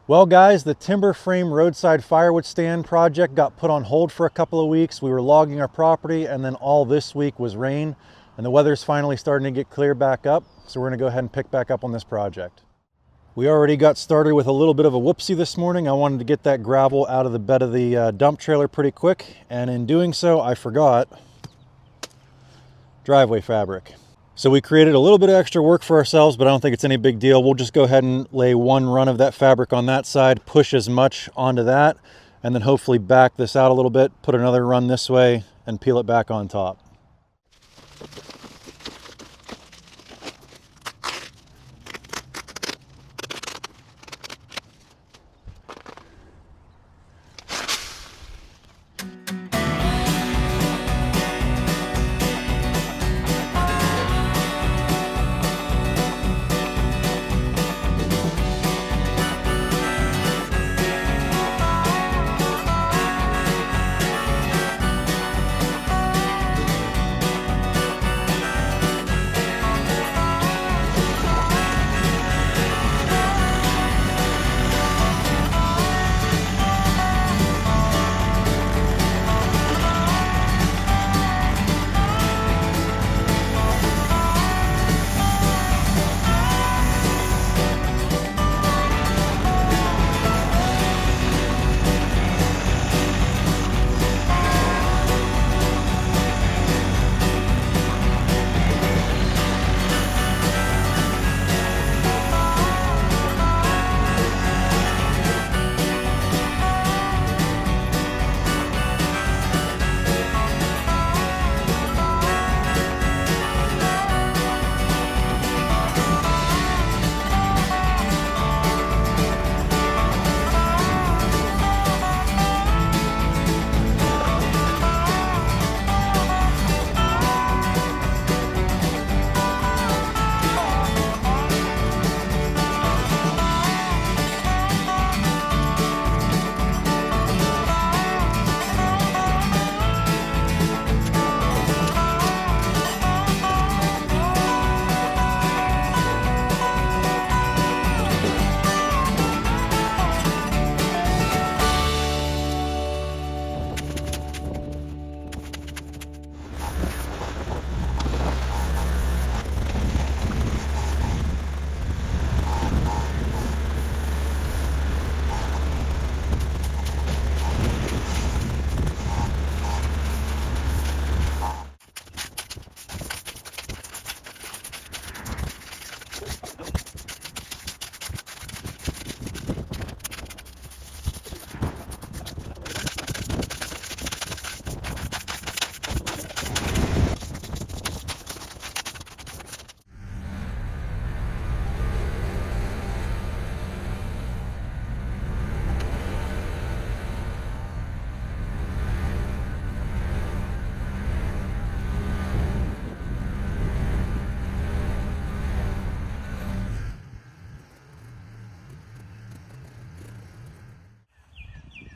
Well guys, the timber frame roadside firewood stand project got put on hold for a couple of weeks. We were logging our property and then all this week was rain and the weather's finally starting to get clear back up. So we're gonna go ahead and pick back up on this project. We already got started with a little bit of a whoopsie this morning. I wanted to get that gravel out of the bed of the dump trailer pretty quick. And in doing so, I forgot driveway fabric. So we created a little bit of extra work for ourselves, but I don't think it's any big deal. We'll just go ahead and lay one run of that fabric on that side, push as much onto that, and then hopefully back this out a little bit, put another run this way, and peel it back on top.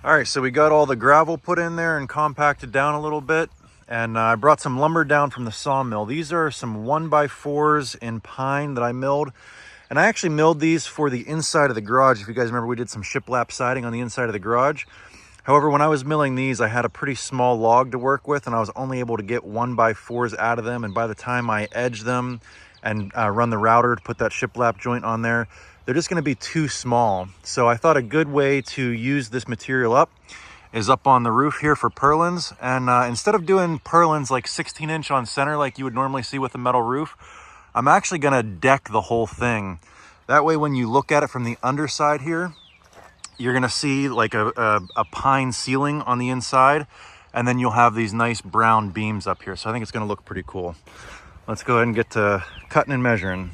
All right, so we got all the gravel put in there and compacted down a little bit. And I brought some lumber down from the sawmill. These are some 1x4s in pine that I milled. And I actually milled these for the inside of the garage. If you guys remember, we did some shiplap siding on the inside of the garage. However, when I was milling these, I had a pretty small log to work with and I was only able to get 1x4s out of them. And by the time I edged them and run the router to put that shiplap joint on there, they're just gonna be too small. So I thought a good way to use this material up is up on the roof here for purlins. And instead of doing purlins like 16-inch on center like you would normally see with a metal roof, I'm actually gonna deck the whole thing. That way when you look at it from the underside here, you're gonna see like a pine ceiling on the inside, and then you'll have these nice brown beams up here. So I think it's gonna look pretty cool. Let's go ahead and get to cutting and measuring.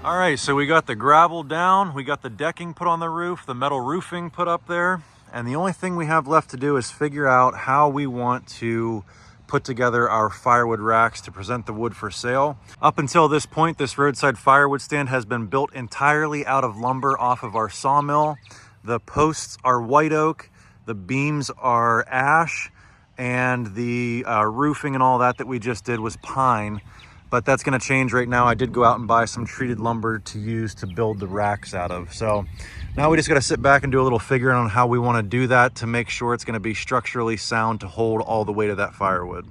All right, so we got the gravel down, we got the decking put on the roof, the metal roofing put up there, and the only thing we have left to do is figure out how we want to put together our firewood racks to present the wood for sale. Up until this point, this roadside firewood stand has been built entirely out of lumber off of our sawmill. The posts are white oak, the beams are ash, and the roofing and all that we just did was pine. But that's gonna change right now. I did go out and buy some treated lumber to use to build the racks out of. So now we just gotta sit back and do a little figuring on how we wanna do that to make sure it's gonna be structurally sound to hold all the weight of that firewood.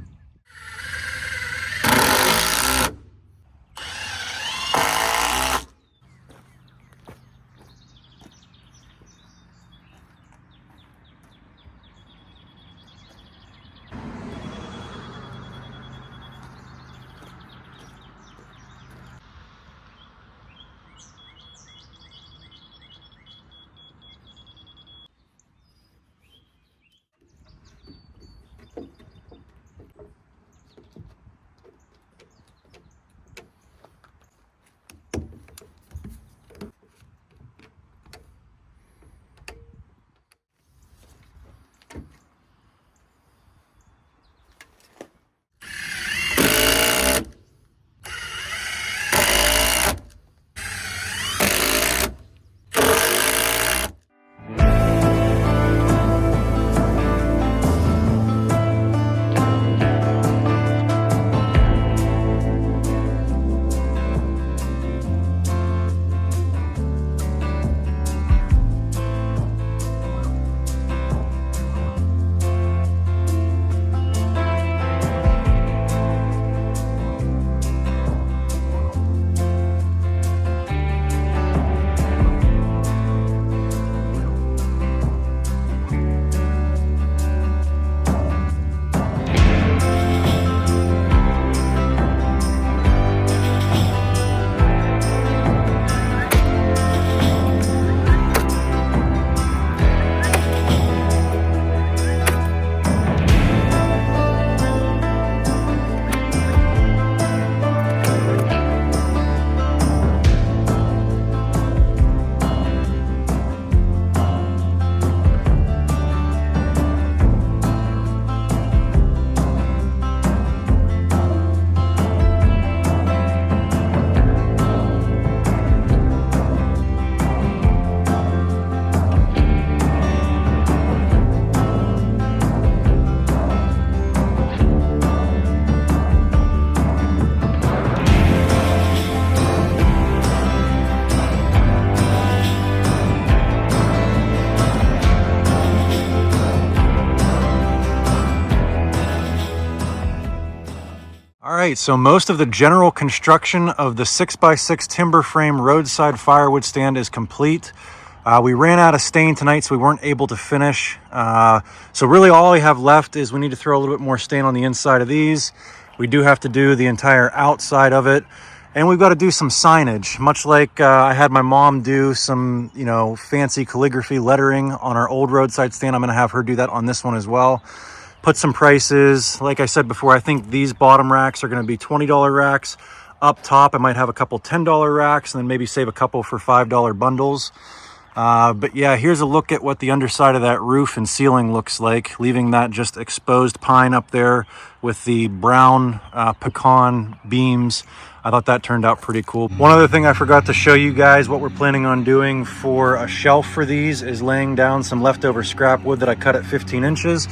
All right, so most of the general construction of the 6x6 timber frame roadside firewood stand is complete. We ran out of stain tonight, so we weren't able to finish. So really all we have left is we need to throw a little bit more stain on the inside of these. We do have to do the entire outside of it. And we've got to do some signage, much like I had my mom do some, fancy calligraphy lettering on our old roadside stand. I'm going to have her do that on this one as well. Put some prices. Like I said before, I think these bottom racks are going to be $20 racks. Up top, I might have a couple $10 racks and then maybe save a couple for $5 bundles. But yeah, here's a look at what the underside of that roof and ceiling looks like, leaving that just exposed pine up there with the brown pecan beams. I thought that turned out pretty cool. One other thing I forgot to show you guys, what we're planning on doing for a shelf for these is laying down some leftover scrap wood that I cut at 15 inches.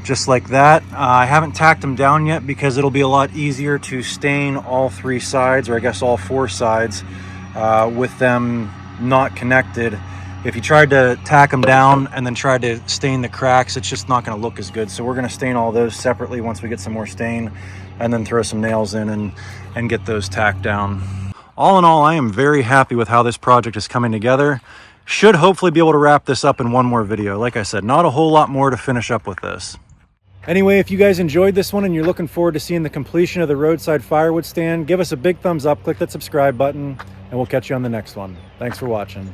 Just like that. I haven't tacked them down yet because it'll be a lot easier to stain all three sides, or I guess all four sides, with them not connected. If you tried to tack them down and then tried to stain the cracks, it's just not going to look as good. So we're going to stain all those separately once we get some more stain, and then throw some nails in and get those tacked down. All in all, I am very happy with how this project is coming together. Should hopefully be able to wrap this up in one more video. Like I said, not a whole lot more to finish up with this. Anyway, if you guys enjoyed this one and you're looking forward to seeing the completion of the roadside firewood stand, give us a big thumbs up, click that subscribe button, and we'll catch you on the next one. Thanks for watching.